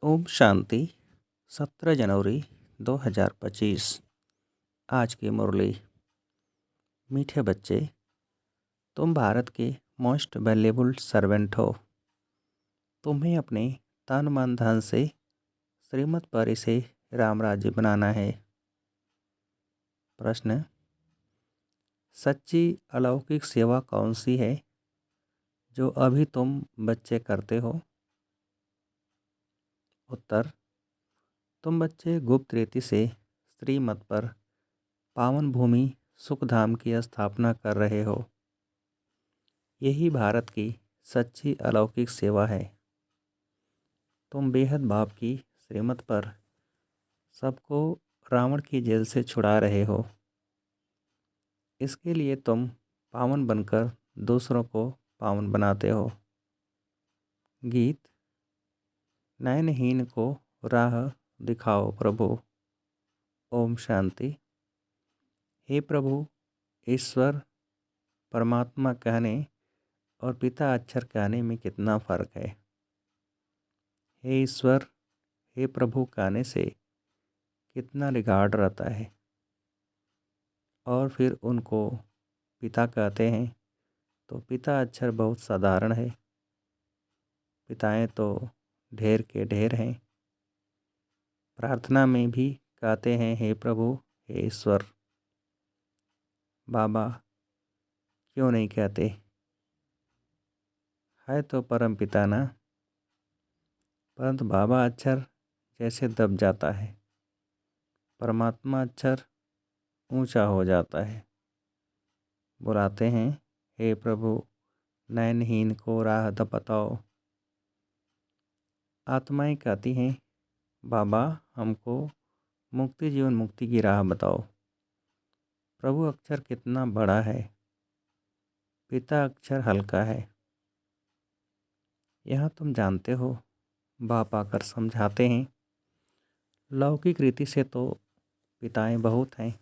ओम शांति। 17 जनवरी 2025। आज की मुरली। मीठे बच्चे, तुम भारत के मोस्ट वैल्यूबल सर्वेंट हो। तुम्हें अपने तन मन धन से श्रीमत पर इसे राम राज्य बनाना है। प्रश्न: सच्ची अलौकिक सेवा कौन सी है जो अभी तुम बच्चे करते हो? उत्तर: तुम बच्चे गुप्त रीति से श्रीमत पर पावन भूमि सुखधाम की स्थापना कर रहे हो। यही भारत की सच्ची अलौकिक सेवा है। तुम बेहद बाप की श्रीमत पर सबको रावण की जेल से छुड़ा रहे हो। इसके लिए तुम पावन बनकर दूसरों को पावन बनाते हो। गीत: नयनहीन को राह दिखाओ प्रभु। ओम शांति। हे प्रभु, ईश्वर परमात्मा कहने और पिता अक्षर कहने में कितना फ़र्क है। हे ईश्वर, हे प्रभु कहने से कितना रिगार्ड रहता है, और फिर उनको पिता कहते हैं तो पिता अक्षर बहुत साधारण है। पिताएं तो ढेर के ढेर हैं। प्रार्थना में भी कहते हैं हे प्रभु, हे ईश्वर। बाबा क्यों नहीं कहते? है तो परम पिता ना। परंतु बाबा अक्षर जैसे दब जाता है, परमात्मा अक्षर ऊंचा हो जाता है। बुलाते हैं हे प्रभु, नयनहीन को राह बताओ। आत्माएं कहती हैं बाबा हमको मुक्ति जीवन मुक्ति की राह बताओ। प्रभु अक्षर कितना बड़ा है, पिता अक्षर हल्का है। यह तुम जानते हो। बाप आकर समझाते हैं लौकिक रीति से तो पिताएं बहुत हैं।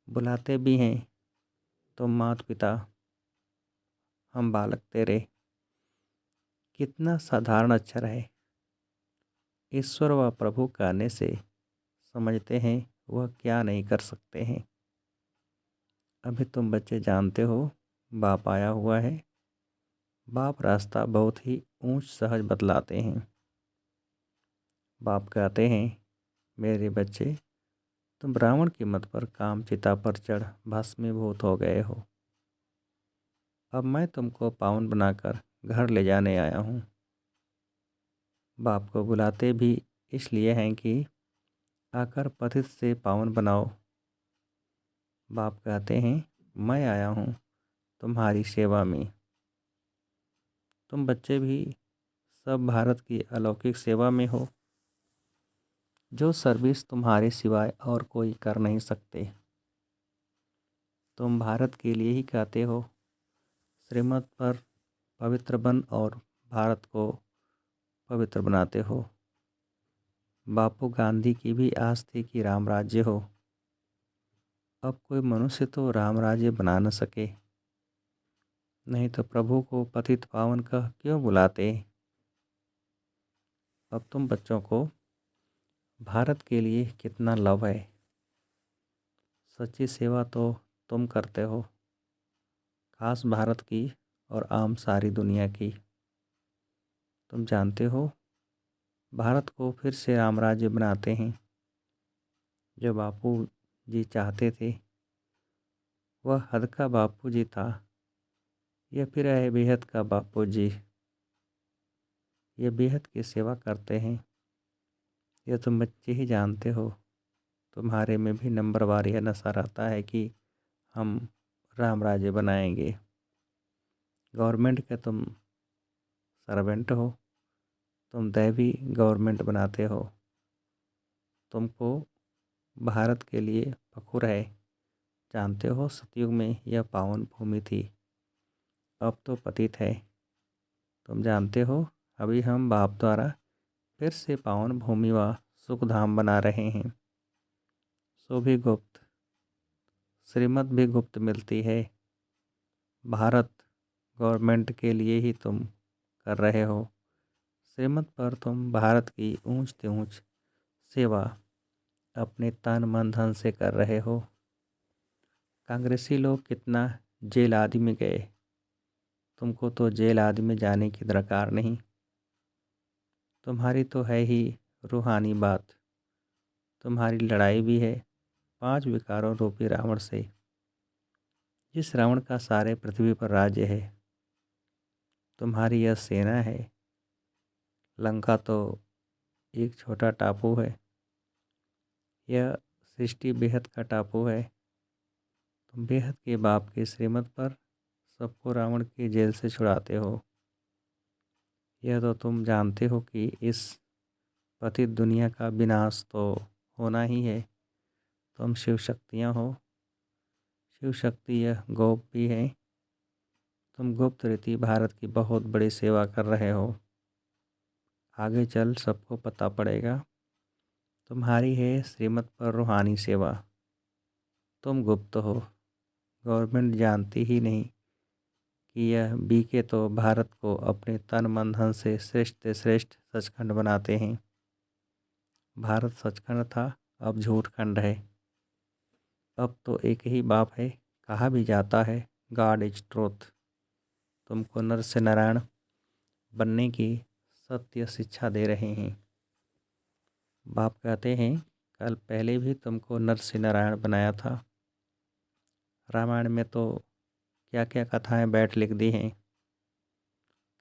बुलाते भी हैं तुम माता पिता, हम बालक तेरे। कितना साधारण अक्षर है। ईश्वर व प्रभु कहने से समझते हैं वह क्या नहीं कर सकते हैं। अभी तुम बच्चे जानते हो बाप आया हुआ है। बाप रास्ता बहुत ही ऊंच सहज बतलाते हैं। बाप कहते हैं मेरे बच्चे, तुम रावण की मत पर काम चिता पर चढ़ भस्मीभूत हो गए हो। अब मैं तुमको पावन बनाकर घर ले जाने आया हूँ। बाप को बुलाते भी इसलिए हैं कि आकर पतित से पावन बनाओ। बाप कहते हैं मैं आया हूँ तुम्हारी सेवा में। तुम बच्चे भी सब भारत की अलौकिक सेवा में हो, जो सर्विस तुम्हारे सिवाय और कोई कर नहीं सकते। तुम भारत के लिए ही कहते हो श्रीमत पर पवित्र बन और भारत को पवित्र बनाते हो। बापू गांधी की भी आस थी कि राम राज्य हो। अब कोई मनुष्य तो राम राज्य बना न सके, नहीं तो प्रभु को पतित पावन कह क्यों बुलाते। अब तुम बच्चों को भारत के लिए कितना लव है। सच्ची सेवा तो तुम करते हो, खास भारत की और आम सारी दुनिया की। तुम जानते हो भारत को फिर से राम राज्य बनाते हैं। जो बापू जी चाहते थे वह हद का बापू जी था, यह फिर है बेहद का बापू जी। ये बेहद की सेवा करते हैं। यह तुम बच्चे ही जानते हो। तुम्हारे में भी नंबरवार यह नशा रहता है कि हम राम राज्य बनाएंगे। गवर्नमेंट के तुम सर्वेंट हो, तुम दैवी गवर्नमेंट बनाते हो। तुमको भारत के लिए फखुर है। जानते हो सतयुग में यह पावन भूमि थी, अब तो पतित है। तुम जानते हो अभी हम बाप द्वारा फिर से पावन भूमि व सुखधाम बना रहे हैं। सो भी गुप्त, श्रीमत भी गुप्त मिलती है। भारत गवर्नमेंट के लिए ही तुम कर रहे हो श्रीमत पर तुम भारत की ऊंच से ऊंच सेवा अपने तन मन धन से कर रहे हो। कांग्रेसी लोग कितना जेल आदि में गए, तुमको तो जेल आदि में जाने की दरकार नहीं। तुम्हारी तो है ही रूहानी बात। तुम्हारी लड़ाई भी है 5 विकारों रूपी रावण से, जिस रावण का सारे पृथ्वी पर राज्य है। तुम्हारी यह सेना है। लंका तो एक छोटा टापू है, यह सृष्टि बेहद का टापू है। तुम बेहद के बाप के श्रीमत पर सबको रावण के जेल से छुड़ाते हो। यह तो तुम जानते हो कि इस पतित दुनिया का विनाश तो होना ही है। तुम शिव शक्तियाँ हो। शिव शक्ति यह गोप भी है। तुम गुप्त रीति भारत की बहुत बड़ी सेवा कर रहे हो। आगे चल सबको पता पड़ेगा। तुम्हारी है श्रीमत पर रूहानी सेवा। तुम गुप्त हो, गवर्नमेंट जानती ही नहीं कि यह बीके तो भारत को अपने तन मन धन से श्रेष्ठ से श्रेष्ठ सचखंड बनाते हैं। भारत सचखंड था, अब झूठखंड है। अब तो एक ही बाप है, कहा भी जाता है गॉड इज ट्रूथ। तुमको नर से नारायण बनने की सत्य शिक्षा दे रहे हैं। बाप कहते हैं कल पहले भी तुमको नर से नारायण बनाया था। रामायण में तो क्या क्या कथाएं बैठ लिख दी हैं।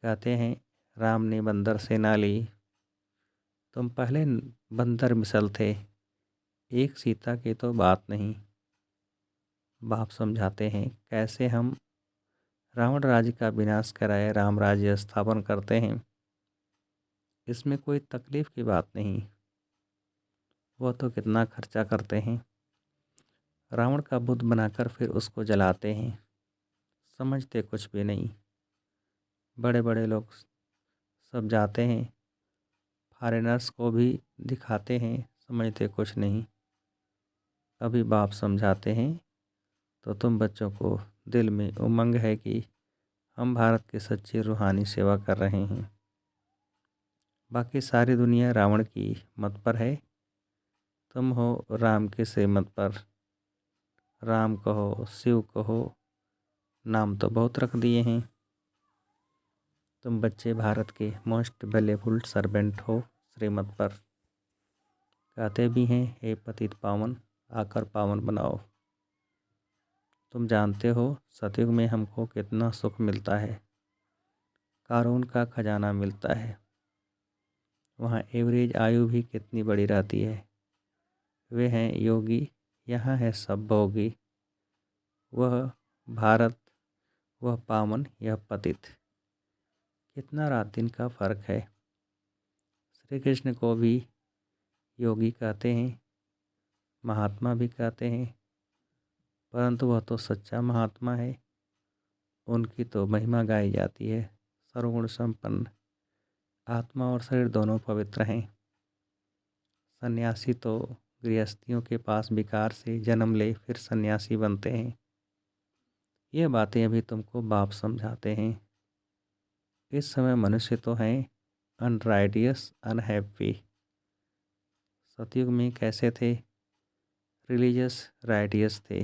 कहते हैं राम ने बंदर सेना ली। तुम पहले बंदर मिसल थे, एक सीता की तो बात नहीं। बाप समझाते हैं कैसे हम रावण राज्य का विनाश कराए राम राज्य स्थापन करते हैं। इसमें कोई तकलीफ की बात नहीं। वो तो कितना खर्चा करते हैं। रावण का बुद्ध बनाकर फिर उसको जलाते हैं। समझते कुछ भी नहीं। बड़े बड़े लोग सब जाते हैं, फॉरेनर्स को भी दिखाते हैं, समझते कुछ नहीं। अभी बाप समझाते हैं तो तुम बच्चों को दिल में उमंग है कि हम भारत की सच्ची रूहानी सेवा कर रहे हैं। बाकी सारी दुनिया रावण की मत पर है, तुम हो राम के से मत पर। राम कहो, शिव कहो, नाम तो बहुत रख दिए हैं। तुम बच्चे भारत के मोस्ट वैल्यूबल सर्वेंट हो श्रीमत पर। कहते भी हैं हे पतित पावन आकर पावन बनाओ। तुम जानते हो सतयुग में हमको कितना सुख मिलता है, कानून का खजाना मिलता है। वहाँ एवरेज आयु भी कितनी बड़ी रहती है। वे हैं योगी, यहाँ है सब भोगी। वह भारत, वह पावन, यह पतित। कितना रात दिन का फर्क है। श्री कृष्ण को भी योगी कहते हैं, महात्मा भी कहते हैं, परंतु वह तो सच्चा महात्मा है। उनकी तो महिमा गाई जाती है। सर्वगुण संपन्न, आत्मा और शरीर दोनों पवित्र हैं। सन्यासी तो गृहस्थियों के पास विकार से जन्म ले फिर सन्यासी बनते हैं। ये बातें अभी तुमको बाप समझाते हैं। इस समय मनुष्य तो हैं अनराइटियस, अनहैप्पी। सतयुग में कैसे थे? रिलीजियस राइटियस थे,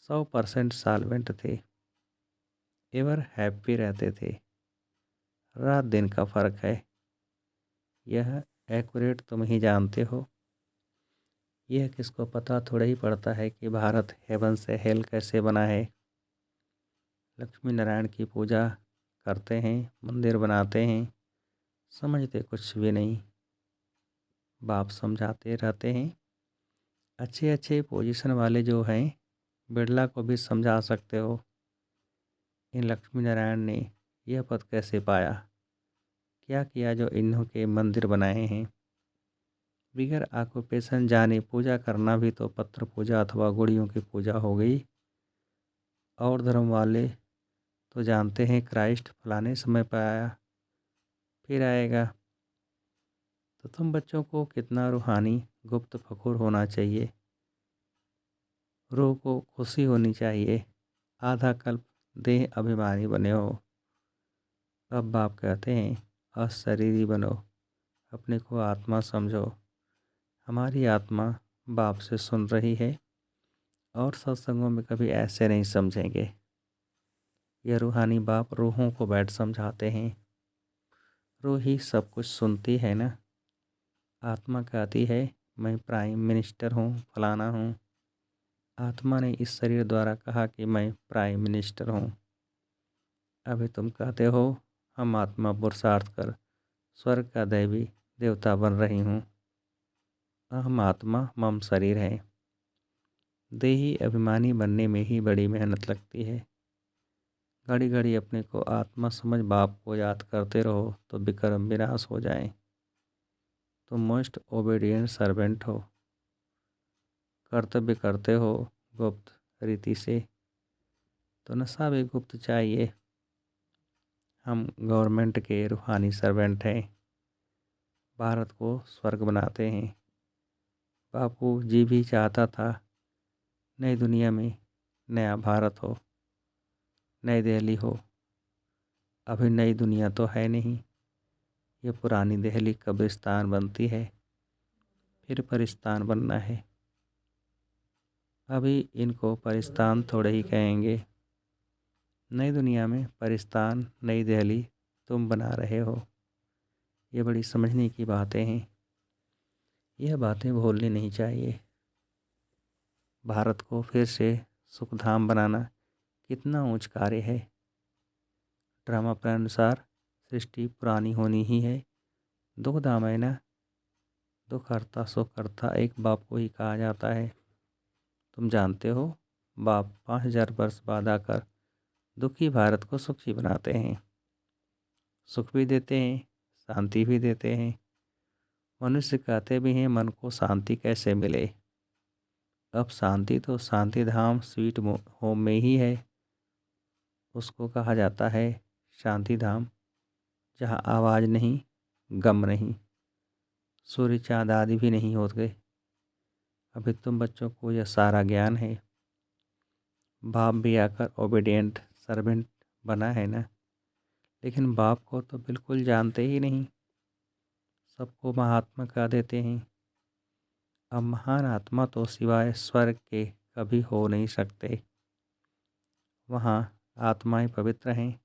100% साल्वेंट थे, एवर हैप्पी रहते थे। रात दिन का फ़र्क है। यह एक्यूरेट तुम ही जानते हो। यह किसको पता थोड़ा ही पड़ता है कि भारत हेवन से हेल कैसे बना है। लक्ष्मी नारायण की पूजा करते हैं, मंदिर बनाते हैं, समझते कुछ भी नहीं। बाप समझाते रहते हैं। अच्छे अच्छे पोजीशन वाले जो हैं, बिरला को भी समझा सकते हो इन लक्ष्मी नारायण ने यह पद कैसे पाया, क्या किया जो इन्हों के मंदिर बनाए हैं। बिगर ऑक्यूपेशन जाने पूजा करना भी तो पत्र पूजा अथवा गुड़ियों की पूजा हो गई। और धर्म वाले तो जानते हैं क्राइस्ट फलाने समय पर आया, फिर आएगा। तो तुम बच्चों को कितना रूहानी गुप्त फखुर होना चाहिए। रूह को खुशी होनी चाहिए। आधा कल्प देह अभिमानी बने हो। अब बाप कहते हैं अशरीरी बनो, अपने को आत्मा समझो। हमारी आत्मा बाप से सुन रही है और सत्संगों में कभी ऐसे नहीं समझेंगे। यह रूहानी बाप रूहों को बैठ समझाते हैं। रूह ही सब कुछ सुनती है ना। आत्मा कहती है मैं प्राइम मिनिस्टर हूँ, फलाना हूँ। आत्मा ने इस शरीर द्वारा कहा कि मैं प्राइम मिनिस्टर हूँ। अभी तुम कहते हो हम आत्मा पुरुषार्थ कर स्वर्ग का देवी देवता बन रही हूँ। हम आत्मा मम शरीर है। देही अभिमानी बनने में ही बड़ी मेहनत लगती है। घड़ी घड़ी अपने को आत्मा समझ बाप को याद करते रहो तो विक्रम विनाश हो जाए। तुम मोस्ट ओबीडियंट सर्वेंट हो। कर्तव्य करते हो गुप्त रीति से, तो नशा भी गुप्त चाहिए। हम गवर्नमेंट के रूहानी सर्वेंट हैं। भारत को स्वर्ग बनाते हैं। बापू जी भी चाहता था नई दुनिया में नया भारत हो, नई दिल्ली हो। अभी नई दुनिया तो है नहीं। ये पुरानी दिल्ली कब्रिस्तान बनती है, फिर परिस्तान बनना है। अभी इनको परिस्तान थोड़े ही कहेंगे। नई दुनिया में परिस्तान नई दिल्ली तुम बना रहे हो। ये बड़ी समझने की बातें हैं। यह बातें भूलनी नहीं चाहिए। भारत को फिर से सुखधाम बनाना कितना ऊंच कार्य है। ड्रामा के अनुसार सृष्टि पुरानी होनी ही है। दुख धाम है ना। दुख हरता सुख हरता एक बाप को ही कहा जाता है। तुम जानते हो बाप 5000 वर्ष बाद आकर दुखी भारत को सुखी बनाते हैं। सुख भी देते हैं, शांति भी देते हैं। मनुष्य कहते भी हैं मन को शांति कैसे मिले। अब शांति तो शांति धाम स्वीट होम में ही है। उसको कहा जाता है शांति धाम, जहाँ आवाज़ नहीं, गम नहीं, सूर्य चाँद आदि भी नहीं होते। अभी तुम बच्चों को यह सारा ज्ञान है। बाप भी आकर ओबीडिएंट सर्वेंट बना है ना। लेकिन बाप को तो बिल्कुल जानते ही नहीं। सबको महात्मा कह देते हैं। अब महान आत्मा तो सिवाय स्वर्ग के कभी हो नहीं सकते। वहाँ आत्माएं पवित्र हैं।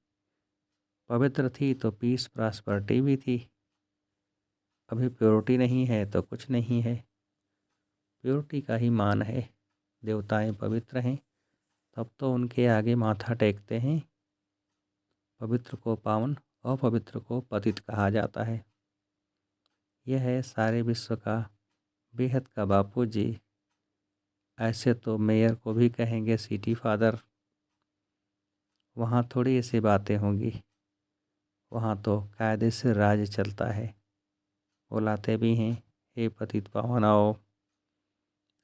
पवित्र थी तो पीस प्रॉस्पेरिटी भी थी। अभी प्योरिटी नहीं है तो कुछ नहीं है। प्योरिटी का ही मान है। देवताएं पवित्र हैं तब तो उनके आगे माथा टेकते हैं। पवित्र को पावन, अपवित्र को पतित कहा जाता है। यह है सारे विश्व का बेहद का बापू जी। ऐसे तो मेयर को भी कहेंगे सिटी फादर। वहाँ थोड़ी ऐसी बातें होंगी। वहाँ तो कायदे से राज चलता है। बुलाते भी हैं हे पतित पावन आओ।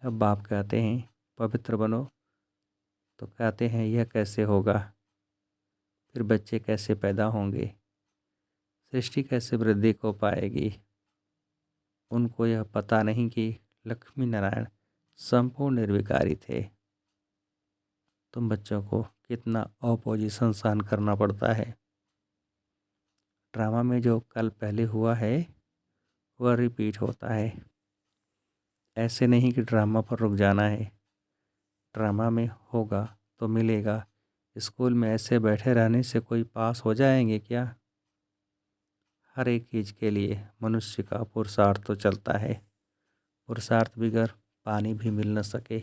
अब बाप कहते हैं पवित्र बनो, तो कहते हैं यह कैसे होगा। फिर बच्चे कैसे पैदा होंगे, सृष्टि कैसे वृद्धि को पाएगी। उनको यह पता नहीं कि लक्ष्मी नारायण संपूर्ण निर्विकारी थे। तुम बच्चों को कितना ऑपोजिशन सहन करना पड़ता है। ड्रामा में जो कल पहले हुआ है वह रिपीट होता है। ऐसे नहीं कि ड्रामा पर रुक जाना है। ड्रामा में होगा तो मिलेगा। स्कूल में ऐसे बैठे रहने से कोई पास हो जाएंगे क्या। हर एक चीज़ के लिए मनुष्य का पुरुषार्थ तो चलता है। पुरुषार्थ बगैर पानी भी मिल न सके।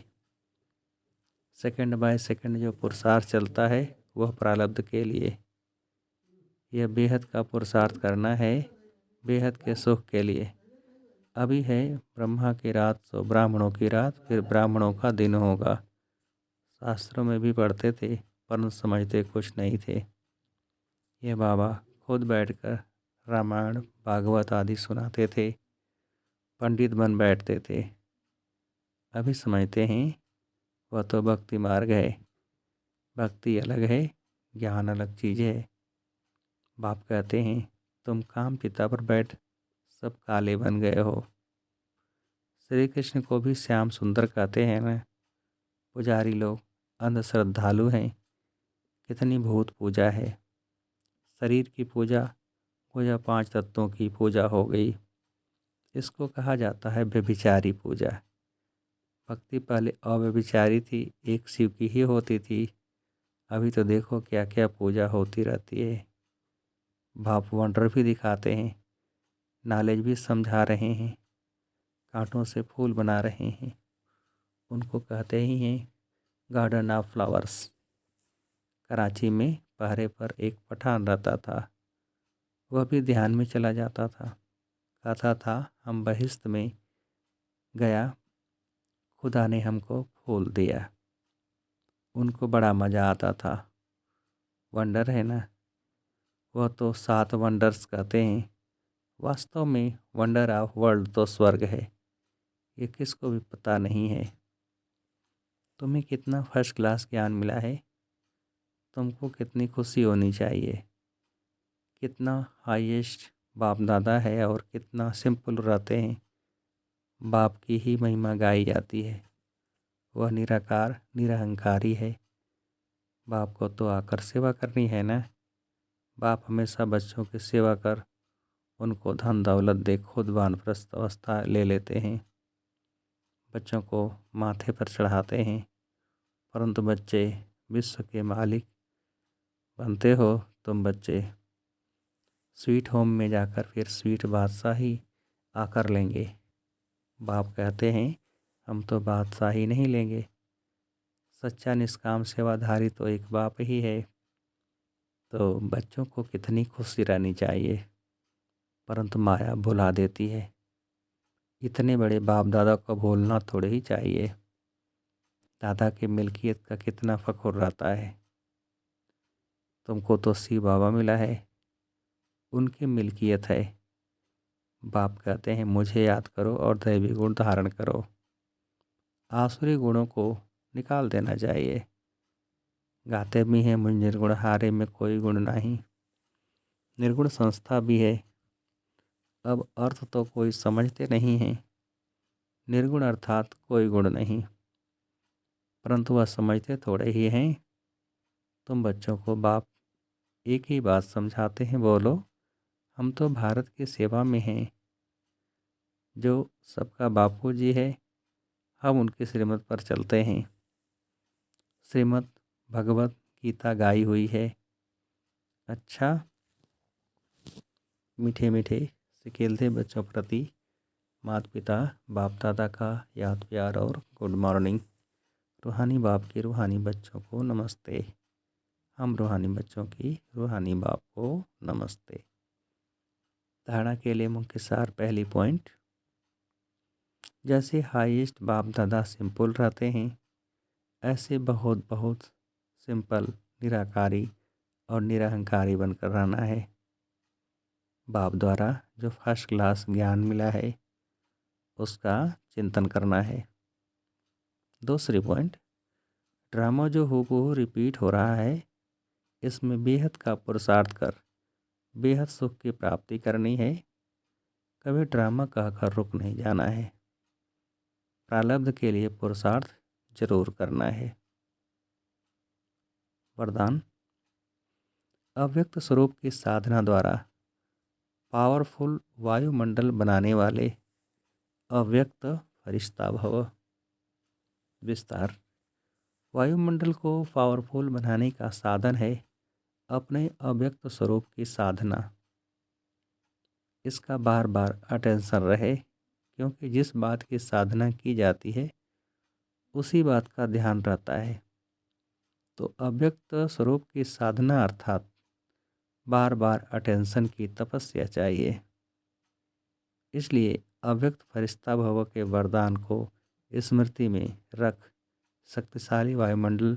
सेकंड बाय सेकंड जो पुरुषार्थ चलता है वह प्रारब्ध के लिए। यह बेहद का पुरुषार्थ करना है, बेहद के सुख के लिए। अभी है ब्रह्मा की रात तो ब्राह्मणों की रात, फिर ब्राह्मणों का दिन होगा। शास्त्रों में भी पढ़ते थे पर समझते कुछ नहीं थे। ये बाबा खुद बैठकर रामायण भागवत आदि सुनाते थे। पंडित बन बैठते थे। अभी समझते हैं वह तो भक्ति मार्ग है। भक्ति अलग है, ज्ञान अलग चीज़ है। बाप कहते हैं तुम काम पिता पर बैठ सब काले बन गए हो। श्री कृष्ण को भी श्याम सुंदर कहते हैं ना। पुजारी लोग अंधश्रद्धालु हैं। कितनी भूत पूजा है। शरीर की पूजा पूजा 5 तत्वों की पूजा हो गई। इसको कहा जाता है व्यभिचारी पूजा। भक्ति पहले अव्यभिचारी थी, एक शिव की ही होती थी। अभी तो देखो क्या क्या पूजा होती रहती है। भाव वंडर भी दिखाते हैं, नॉलेज भी समझा रहे हैं, कांटों से फूल बना रहे हैं। उनको कहते ही हैं गार्डन ऑफ फ्लावर्स। कराची में पहरे पर एक पठान रहता था। वह भी ध्यान में चला जाता था। कहता था हम बहिश्त में गया, खुदा ने हमको फूल दिया। उनको बड़ा मज़ा आता था। वंडर है ना, वह तो 7 वंडर्स कहते हैं। वास्तव में वंडर ऑफ वर्ल्ड तो स्वर्ग है। ये किसको भी पता नहीं है। तुम्हें कितना फर्स्ट क्लास ज्ञान मिला है, तुमको कितनी खुशी होनी चाहिए। कितना हाईएस्ट बाप दादा है और कितना सिंपल रहते हैं। बाप की ही महिमा गाई जाती है। वह निराकार निरहंकारी है। बाप को तो आकर सेवा करनी है ना। बाप हमेशा बच्चों की सेवा कर उनको धन दौलत दे खुद वानप्रस्थ अवस्था ले लेते हैं। बच्चों को माथे पर चढ़ाते हैं, परंतु बच्चे विश्व के मालिक बनते हो तुम बच्चे। स्वीट होम में जाकर फिर स्वीट बादशाही आकर लेंगे। बाप कहते हैं हम तो बादशाही नहीं लेंगे। सच्चा निष्काम सेवाधारी तो एक बाप ही है। तो बच्चों को कितनी खुशी रहनी चाहिए, परंतु माया भुला देती है। इतने बड़े बाप दादा को भूलना थोड़े ही चाहिए। दादा की मिल्कियत का कितना फ़ख्र रहता है। तुमको तो शिव बाबा मिला है, उनकी मिल्कियत है। बाप कहते हैं मुझे याद करो और दैवी गुण धारण करो। आसुरी गुणों को निकाल देना चाहिए। गाते भी हैं मुझ निर्गुण हारे में कोई गुण नहीं। निर्गुण संस्था भी है। अब अर्थ तो कोई समझते नहीं हैं। निर्गुण अर्थात कोई गुण नहीं, परंतु वह समझते थोड़े ही हैं। तुम बच्चों को बाप एक ही बात समझाते हैं, बोलो हम तो भारत की सेवा में हैं। जो सबका बापू जी है, हम उनकी श्रीमत पर चलते हैं। श्रीमत भगवत गीता गाई हुई है। अच्छा, मीठे मीठे सिकेलते बच्चों प्रति माता पिता बाप दादा का याद प्यार और गुड मॉर्निंग। रूहानी बाप के रूहानी बच्चों को नमस्ते। हम रूहानी बच्चों की रूहानी बाप को नमस्ते। धारणा के लिए मुख्य सार। पहली पॉइंट, जैसे हाईएस्ट बाप दादा सिंपल रहते हैं, ऐसे बहुत बहुत सिंपल निराकारी और निरहंकारी बनकर रहना है। बाप द्वारा जो फर्स्ट क्लास ज्ञान मिला है उसका चिंतन करना है। दूसरी पॉइंट, ड्रामा जो हूबहू रिपीट हो रहा है, इसमें बेहद का पुरुषार्थ कर बेहद सुख की प्राप्ति करनी है। कभी ड्रामा कहकर रुक नहीं जाना है। प्रारब्ध के लिए पुरुषार्थ जरूर करना है। वरदान, अव्यक्त स्वरूप की साधना द्वारा पावरफुल वायुमंडल बनाने वाले अव्यक्त फरिश्ता भव। विस्तार, वायुमंडल को पावरफुल बनाने का साधन है अपने अव्यक्त स्वरूप की साधना। इसका बार बार अटेंशन रहे, क्योंकि जिस बात की साधना की जाती है उसी बात का ध्यान रहता है। तो अव्यक्त स्वरूप की साधना अर्थात बार बार अटेंशन की तपस्या चाहिए। इसलिए अव्यक्त फरिश्ता भव के वरदान को स्मृति में रख शक्तिशाली वायुमंडल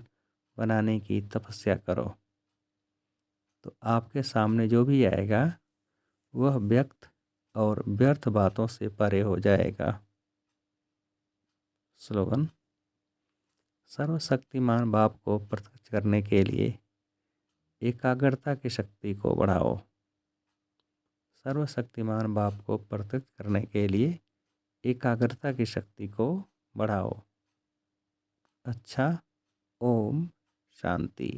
बनाने की तपस्या करो। तो आपके सामने जो भी आएगा वह व्यक्त और व्यर्थ बातों से परे हो जाएगा। स्लोगन, सर्वशक्तिमान बाप को प्रत्यक्ष करने के लिए एकाग्रता की शक्ति को बढ़ाओ। सर्वशक्तिमान बाप को प्रत्यक्ष करने के लिए एकाग्रता की शक्ति को बढ़ाओ। अच्छा, ओम शांति।